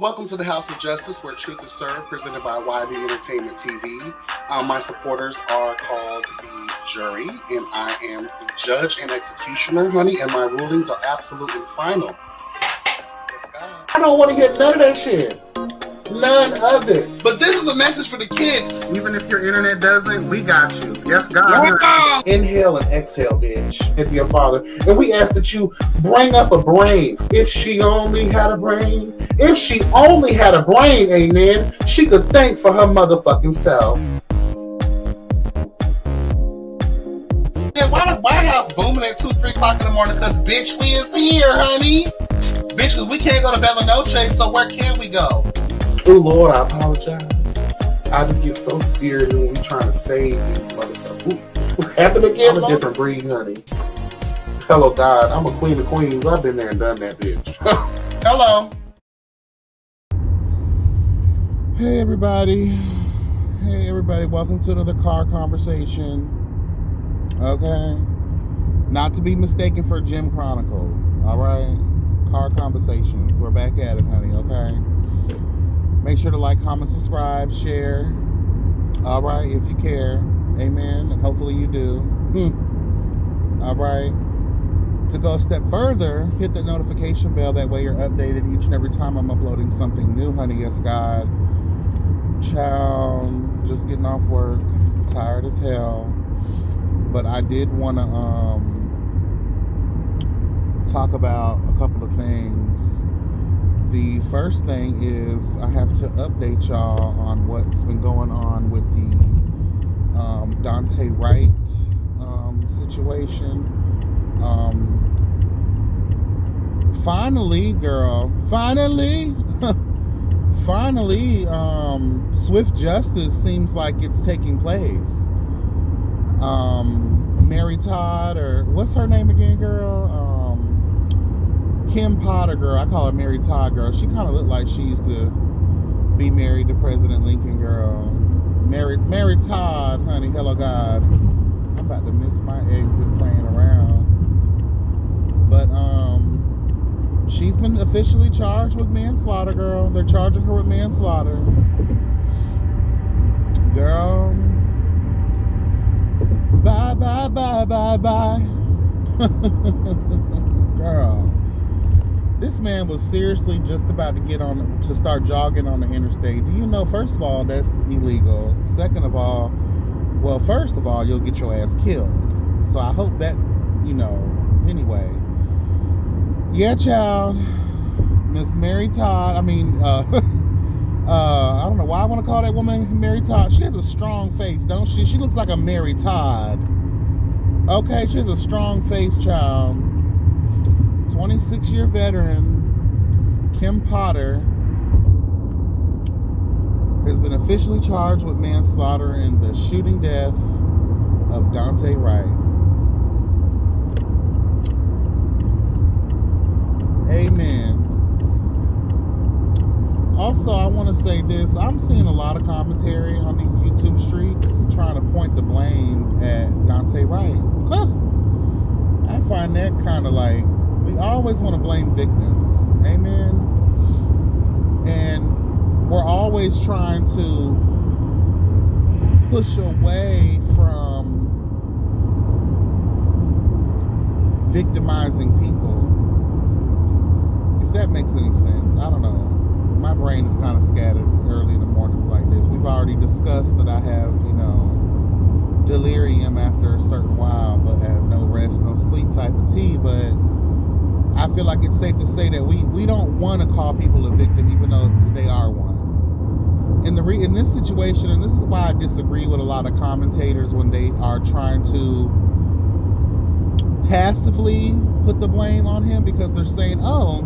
Welcome to the House of Justice, where truth is served, presented by YB Entertainment TV. My supporters are called the jury, and I am the judge and executioner, honey, and my rulings are absolute and final. Yes, God. I don't want to hear none of that shit. None of it. But this is a message for the kids. Even if your internet doesn't, we got you. Yes, God. Inhale and exhale, bitch. And your father. And we ask that you bring up a brain. If she only had a brain. If she only had a brain, amen, she could thank for her motherfucking self. And why the White House booming at 2, 3 o'clock in the morning? Because, bitch, we is here, honey. Bitch, because we can't go to Bella Noche, so where can we go? Oh, Lord, I apologize. I just get so spirited when we trying to save these motherfuckers. What happened again? I'm a different breed, honey. Hello, God. I'm a queen of queens. I've been there and done that, bitch. Hello. Hey, everybody. Hey, everybody. Welcome to another car conversation. Okay? Not to be mistaken for Gym Chronicles. All right? Car conversations. We're back at it, honey. Okay? Make sure to like, comment, subscribe, share. All right, if you care. Amen. And hopefully you do. All right. To go a step further, hit the notification bell. That way you're updated each and every time I'm uploading something new, honey. Yes, God. Child, just getting off work. Tired as hell. But I did want to talk about a couple of things. The first thing is I have to update y'all on what's been going on with the Daunte Wright situation. Finally, girl, finally, swift justice seems like it's taking place. Mary Todd, or what's her name again, girl? Kim Potter, girl. I call her Mary Todd, girl. She kind of looked like she used to be married to President Lincoln, girl. Mary Todd, honey. Hello, God. I'm about to miss my exit playing around. But she's been officially charged with manslaughter, girl. They're charging her with manslaughter, girl. Bye, bye, bye, bye, bye. Girl. This man was seriously just about to start jogging on the interstate. Do you know, first of all, that's illegal. Second of all, well, first of all, you'll get your ass killed. So I hope that, anyway. Yeah, child. Miss Mary Todd, I don't know why I want to call that woman Mary Todd. She has a strong face, don't she? She looks like a Mary Todd. Okay, she has a strong face, child. 26-year veteran Kim Potter has been officially charged with manslaughter in the shooting death of Daunte Wright. Amen. Also, I want to say this. I'm seeing a lot of commentary on these YouTube streets trying to point the blame at Daunte Wright. I find that kind of like, we always want to blame victims. Amen. And we're always trying to push away from victimizing people. If that makes any sense. I don't know. My brain is kind of scattered early in the mornings like this. We've already discussed that I have, delirium after a certain while, but have no rest, no sleep type of tea. But I feel like it's safe to say that we don't want to call people a victim, even though they are one. In this situation, and this is why I disagree with a lot of commentators when they are trying to passively put the blame on him, because they're saying, "Oh,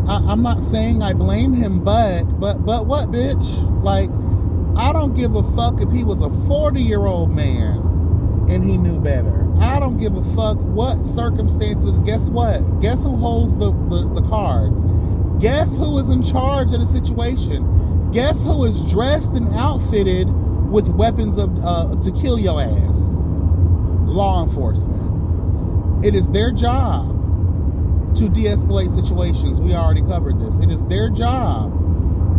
I'm not saying I blame him, but what, bitch? Like, I don't give a fuck if he was a 40-year-old man and he knew better. I don't give a fuck what circumstances. Guess what? Guess who holds the cards? Guess who is in charge of the situation? Guess who is dressed and outfitted with weapons to kill your ass? Law enforcement. It is their job to de-escalate situations. We already covered this. It is their job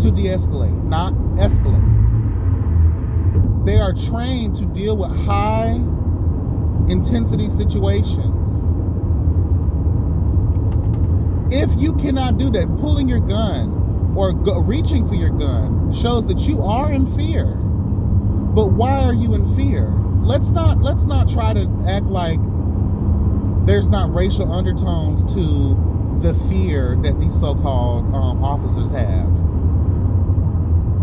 to de-escalate, not escalate. They are trained to deal with high intensity situations. If you cannot do that, pulling your gun or reaching for your gun shows that you are in fear. But why are you in fear? Let's not try to act like there's not racial undertones to the fear that these so-called officers have.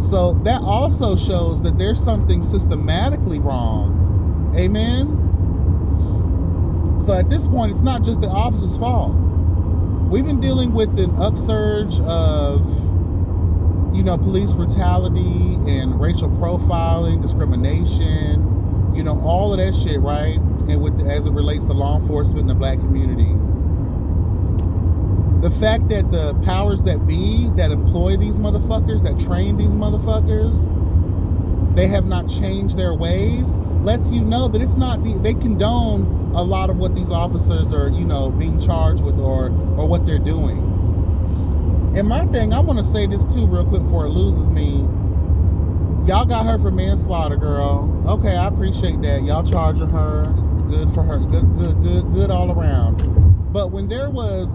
So that also shows that there's something systematically wrong. Amen? So at this point, it's not just the officer's fault. We've been dealing with an upsurge of, police brutality and racial profiling, discrimination, all of that shit, right? And as it relates to law enforcement in the black community. The fact that the powers that be that employ these motherfuckers, that train these motherfuckers, they have not changed their ways, lets you know that it's not they condone a lot of what these officers are, being charged with or what they're doing. And my thing, I want to say this too real quick before it loses me. Y'all got her for manslaughter, girl. Okay, I appreciate that. Y'all charging her. Good for her. Good all around. But when there was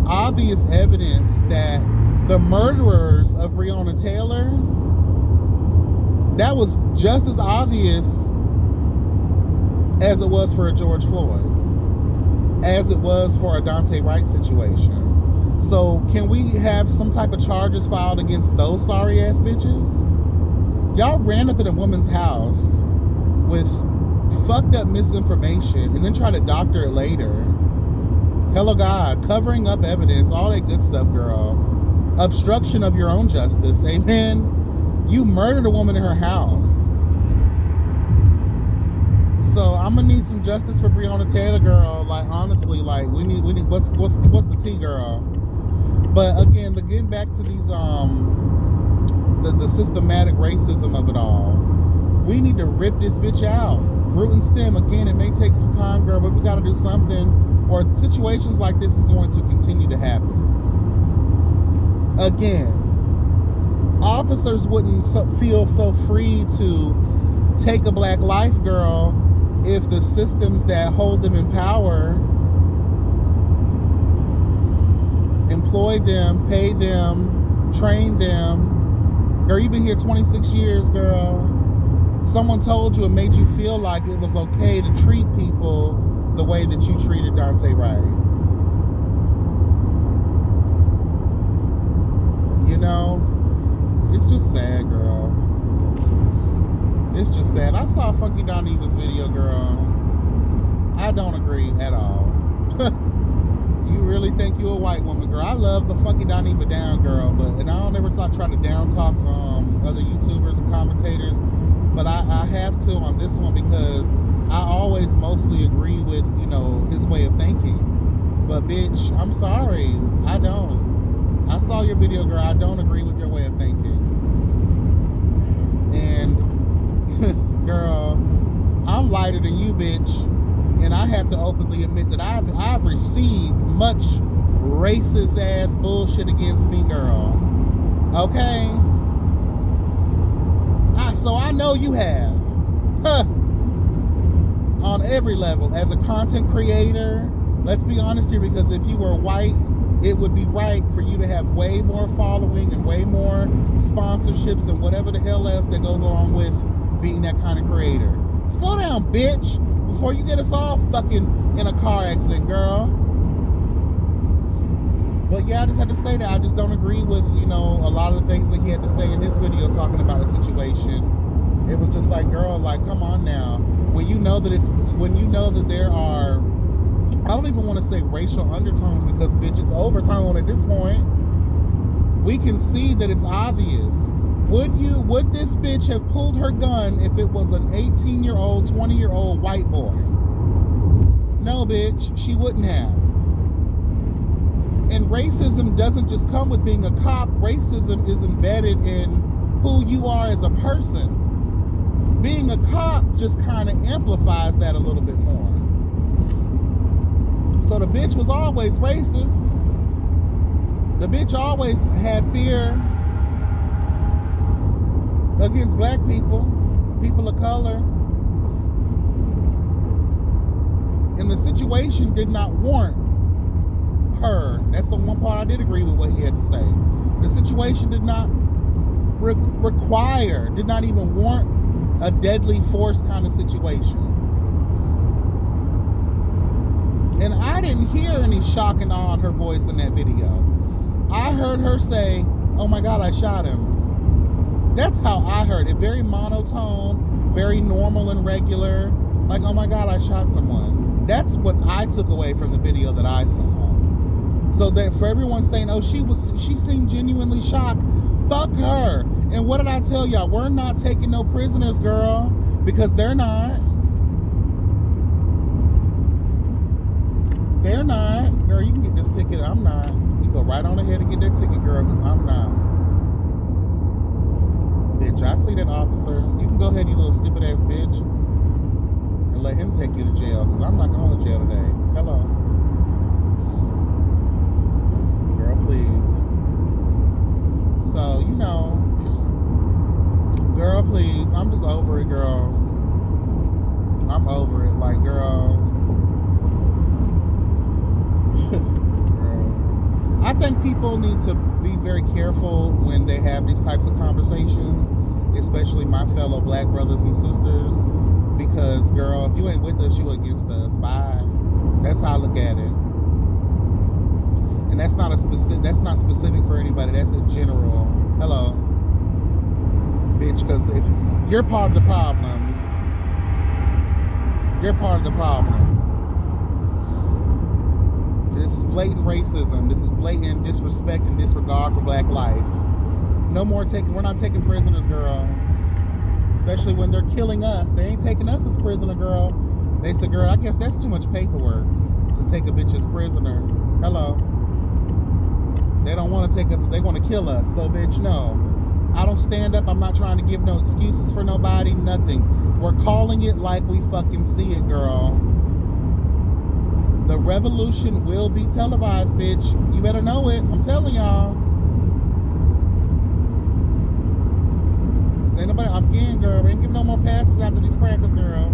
obvious evidence that the murderers of Breonna Taylor, that was just as obvious as it was for a George Floyd, as it was for a Daunte Wright situation. So can we have some type of charges filed against those sorry ass bitches? Y'all ran up in a woman's house with fucked up misinformation and then try to doctor it later. Hello God, covering up evidence, all that good stuff, girl. Obstruction of your own justice, amen. You murdered a woman in her house. So I'm gonna need some justice for Breonna Taylor, girl. Like honestly, like we need what's the tea, girl? But again, getting back to these the systematic racism of it all, we need to rip this bitch out, root and stem. Again, it may take some time, girl, but we got to do something, or situations like this is going to continue to happen. Again, officers wouldn't feel so free to take a black life, girl, if the systems that hold them in power employed them, paid them, trained them. Girl, you've been here 26 years, girl. Someone told you and made you feel like it was okay to treat people the way that you treated Daunte Wright. It's just sad, girl. It's just sad. I saw Funky Doneva's video, girl. I don't agree at all. You really think you a white woman, girl? I love the Funky Doneva down, girl, and I don't ever try to down talk other YouTubers and commentators, but I have to on this one because I always mostly agree with his way of thinking. But bitch, I'm sorry, I don't. I saw your video, girl. I don't agree with your way of thinking. And girl, I'm lighter than you, bitch. And I have to openly admit that I've received much racist ass bullshit against me, girl. Okay? So I know you have. Huh. On every level. As a content creator, let's be honest here, because if you were white, it would be right for you to have way more following and way more sponsorships and whatever the hell else that goes along with being that kind of creator. Slow down, bitch, before you get us all fucking in a car accident, girl. But yeah, I just had to say that I just don't agree with, a lot of the things that he had to say in his video talking about the situation. It was just like, girl, like, come on now. When you know that there are, I don't even want to say racial undertones because, bitch, it's overtone at this point. We can see that it's obvious. Would this bitch have pulled her gun if it was an 18-year-old, 20-year-old white boy? No, bitch, she wouldn't have. And racism doesn't just come with being a cop. Racism is embedded in who you are as a person. Being a cop just kind of amplifies that a little bit more. So the bitch was always racist. The bitch always had fear against black people, people of color. And the situation did not warrant her. That's the one part I did agree with what he had to say. The situation did not require, did not even warrant a deadly force kind of situation. And I didn't hear any shock and awe in her voice in that video. I heard her say, "Oh my God, I shot him." That's how I heard it. Very monotone, very normal and regular. Like, "Oh my God, I shot someone." That's what I took away from the video that I saw. So that for everyone saying, "Oh, she seemed genuinely shocked," fuck her. And what did I tell y'all? We're not taking no prisoners, girl, because they're not. They're not. Girl, you can get this ticket. I'm not. You go right on ahead and get that ticket, girl, because I'm not. Bitch, I see that officer. You can go ahead, you little stupid ass bitch, and let him take you to jail, because I'm not going to jail today. Hello. Girl, please. So, you know, girl, please. I'm just over it, girl. I'm over it. Like, girl. I think people need to be very careful when they have these types of conversations, especially my fellow black brothers and sisters, because, girl, if you ain't with us, you against us. Bye. That's how I look at it. And that's not specific for anybody. That's a general. Hello, bitch. Because if you're part of the problem, you're part of the problem. This is blatant racism. This is blatant disrespect and disregard for black life. No more we're not taking prisoners, girl. Especially when they're killing us. They ain't taking us as prisoner, girl. They said, girl, I guess that's too much paperwork to take a bitch as prisoner. Hello. They don't want to take us, they want to kill us. So, bitch, no. I don't stand up. I'm not trying to give no excuses for nobody, nothing. We're calling it like we fucking see it, girl. The revolution will be televised, bitch. You better know it. I'm telling y'all. Ain't nobody, again, girl, we ain't giving no more passes after these crackers, girl.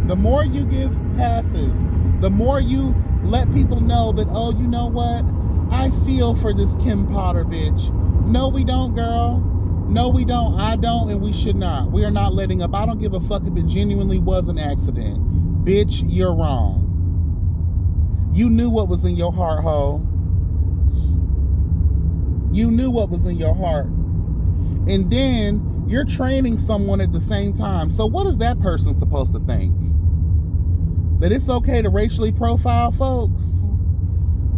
The more you give passes, the more you let people know that, oh, you know what? I feel for this Kim Potter bitch. No, we don't, girl. No, we don't. I don't, and we should not. We are not letting up. I don't give a fuck if it genuinely was an accident. Bitch, you're wrong. You knew what was in your heart, ho. You knew what was in your heart. And then you're training someone at the same time. So what is that person supposed to think? That it's okay to racially profile folks?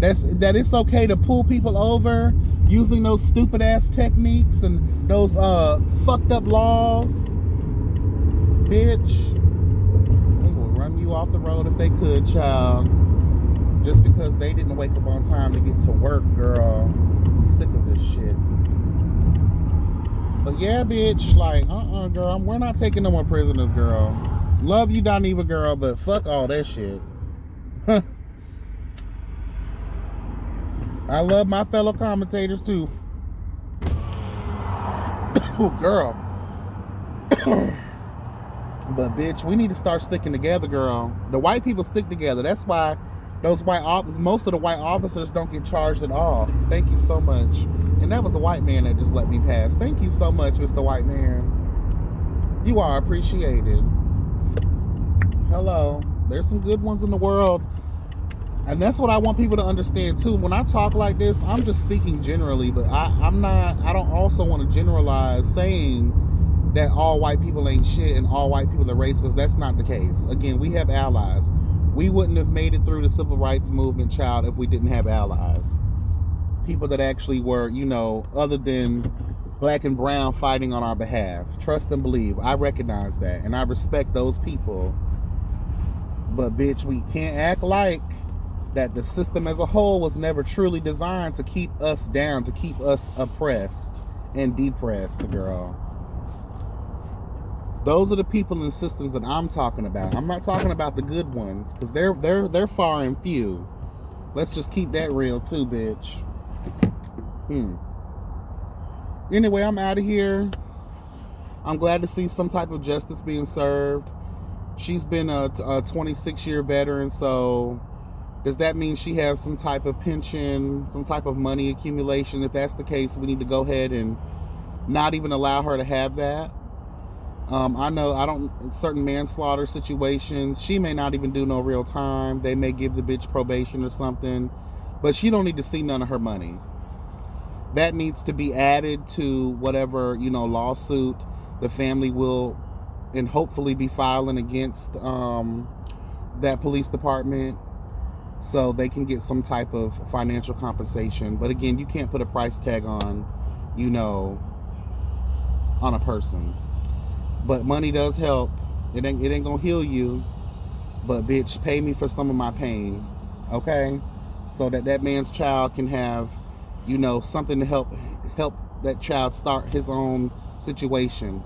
That it's okay to pull people over using those stupid ass techniques and those fucked up laws? Bitch. They will run you off the road if they could, child. Just because they didn't wake up on time to get to work, girl. I'm sick of this shit. But yeah, bitch, like, girl, we're not taking no more prisoners, girl. Love you, Doniva, girl, but fuck all that shit. I love my fellow commentators, too. Oh, girl. But, bitch, we need to start sticking together, girl. The white people stick together. That's why most of the white officers don't get charged at all. Thank you so much. And that was a white man that just let me pass. Thank you so much, Mr. White Man. You are appreciated. Hello. There's some good ones in the world. And that's what I want people to understand too. When I talk like this, I'm just speaking generally, but I don't also want to generalize saying that all white people ain't shit and all white people are racist, because that's not the case. Again, we have allies. We wouldn't have made it through the civil rights movement, child, if we didn't have allies. People that actually were, you know, other than black and brown fighting on our behalf. Trust and believe. I recognize that. And I respect those people. But, bitch, we can't act like that the system as a whole was never truly designed to keep us down, to keep us oppressed and depressed, girl. Those are the people and systems that I'm talking about. I'm not talking about the good ones because they're far and few. Let's just keep that real too, bitch. Hmm. Anyway, I'm out of here. I'm glad to see some type of justice being served. She's been a 26-year veteran, so does that mean she has some type of pension, some type of money accumulation? If that's the case, we need to go ahead and not even allow her to have that. I know I don't in certain manslaughter situations, she may not even do no real time. They may give the bitch probation or something, but she don't need to see none of her money. That needs to be added to whatever, lawsuit the family will and hopefully be filing against that police department, so they can get some type of financial compensation. But again, you can't put a price tag on, you know, on a person. But money does help. It ain't gonna heal you, but bitch, pay me for some of my pain, okay? So that that man's child can have, something to help that child start his own situation.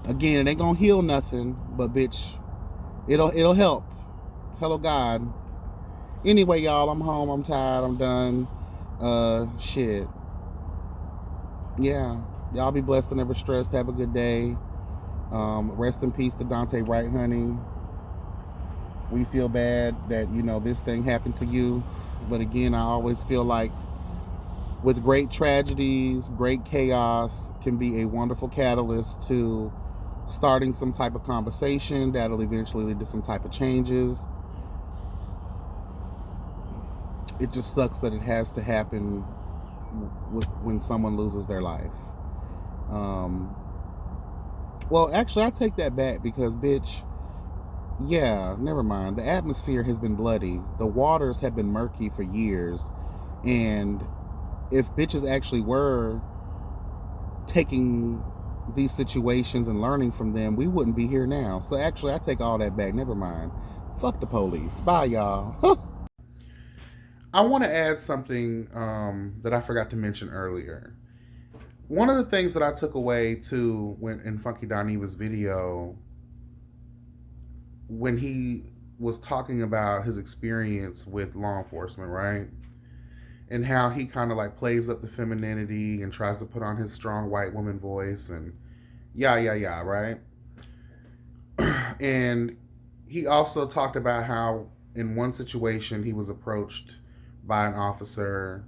Again, it ain't gonna heal nothing, but bitch, it'll help. Hello God. Anyway, y'all, I'm home. I'm tired. I'm done. Shit. Yeah. Y'all be blessed and never stressed. Have a good day. Rest in peace to Daunte Wright, honey. We feel bad that this thing happened to you, but again, I always feel like with great tragedies, great chaos can be a wonderful catalyst to starting some type of conversation that'll eventually lead to some type of changes. It just sucks that it has to happen when someone loses their life. Um, well, actually, I take that back because, bitch, yeah, never mind. The atmosphere has been bloody. The waters have been murky for years. And if bitches actually were taking these situations and learning from them, we wouldn't be here now. So actually, I take all that back. Never mind. Fuck the police. Bye, y'all. I want to add something that I forgot to mention earlier. One of the things that I took away too when in Funky Daniwa's video, when he was talking about his experience with law enforcement, right? And how he kind of like plays up the femininity and tries to put on his strong white woman voice and yeah, right? And he also talked about how in one situation he was approached by an officer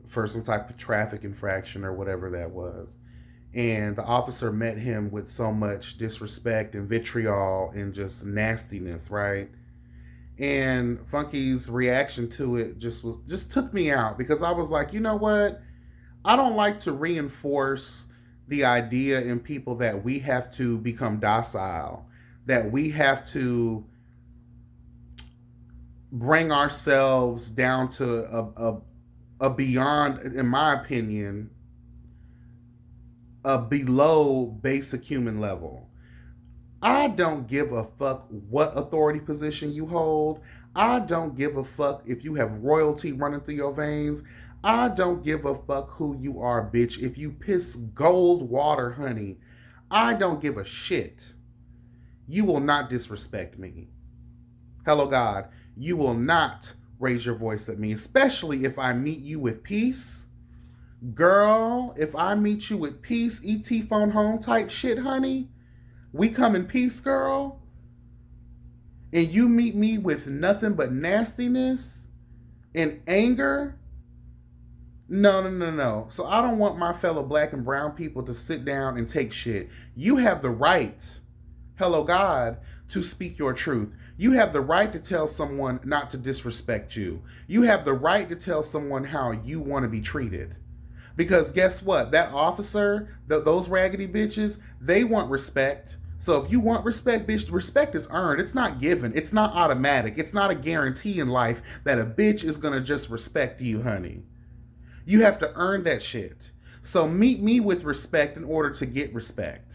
for some type of traffic infraction or whatever that was. And the officer met him with so much disrespect and vitriol and just nastiness, right? And Funky's reaction to it just took me out because I was like, you know what? I don't like to reinforce the idea in people that we have to become docile, that we have to bring ourselves down to a beyond, in my opinion, a below basic human level. I don't give a fuck what authority position you hold. I don't give a fuck if you have royalty running through your veins. I don't give a fuck who you are, bitch. If you piss gold water, honey, I don't give a shit. You will not disrespect me. Hello, God. You will not raise your voice at me, especially if I meet you with peace. Girl, if I meet you with peace, ET phone home type shit, honey, we come in peace, girl, and you meet me with nothing but nastiness and anger. No, no, no, no. So I don't want my fellow black and brown people to sit down and take shit. You have the right, hello God, to speak your truth. You have the right to tell someone not to disrespect you. You have the right to tell someone how you want to be treated. Because guess what? That officer, those raggedy bitches, they want respect. So if you want respect, bitch, respect is earned. It's not given. It's not automatic. It's not a guarantee in life that a bitch is going to just respect you, honey. You have to earn that shit. So meet me with respect in order to get respect.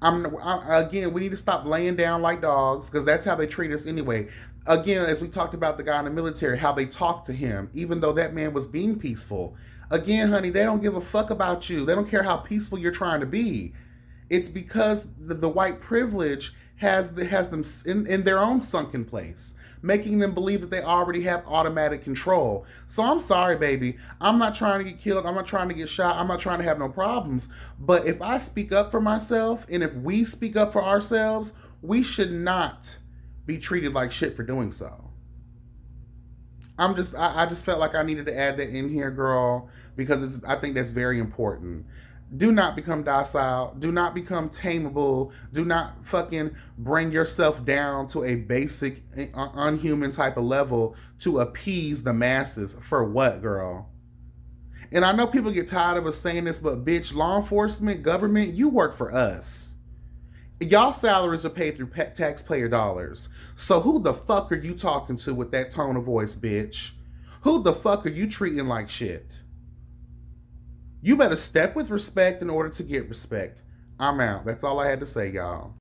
Again, we need to stop laying down like dogs because that's how they treat us anyway. Again, as we talked about the guy in the military, how they talked to him, even though that man was being peaceful. Again, honey, they don't give a fuck about you. They don't care how peaceful you're trying to be. It's because the white privilege has them in their own sunken place, making them believe that they already have automatic control. So I'm sorry, baby. I'm not trying to get killed. I'm not trying to get shot. I'm not trying to have no problems. But if I speak up for myself and if we speak up for ourselves, we should not be treated like shit for doing so. I just felt like I needed to add that in here, girl, because I think that's very important. Do not become docile. Do not become tameable. Do not fucking bring yourself down to a basic, unhuman type of level to appease the masses. For what, girl? And I know people get tired of us saying this, but bitch, law enforcement, government, you work for us. Y'all salaries are paid through taxpayer dollars. So who the fuck are you talking to with that tone of voice, bitch? Who the fuck are you treating like shit? You better step with respect in order to get respect. I'm out. That's all I had to say, y'all.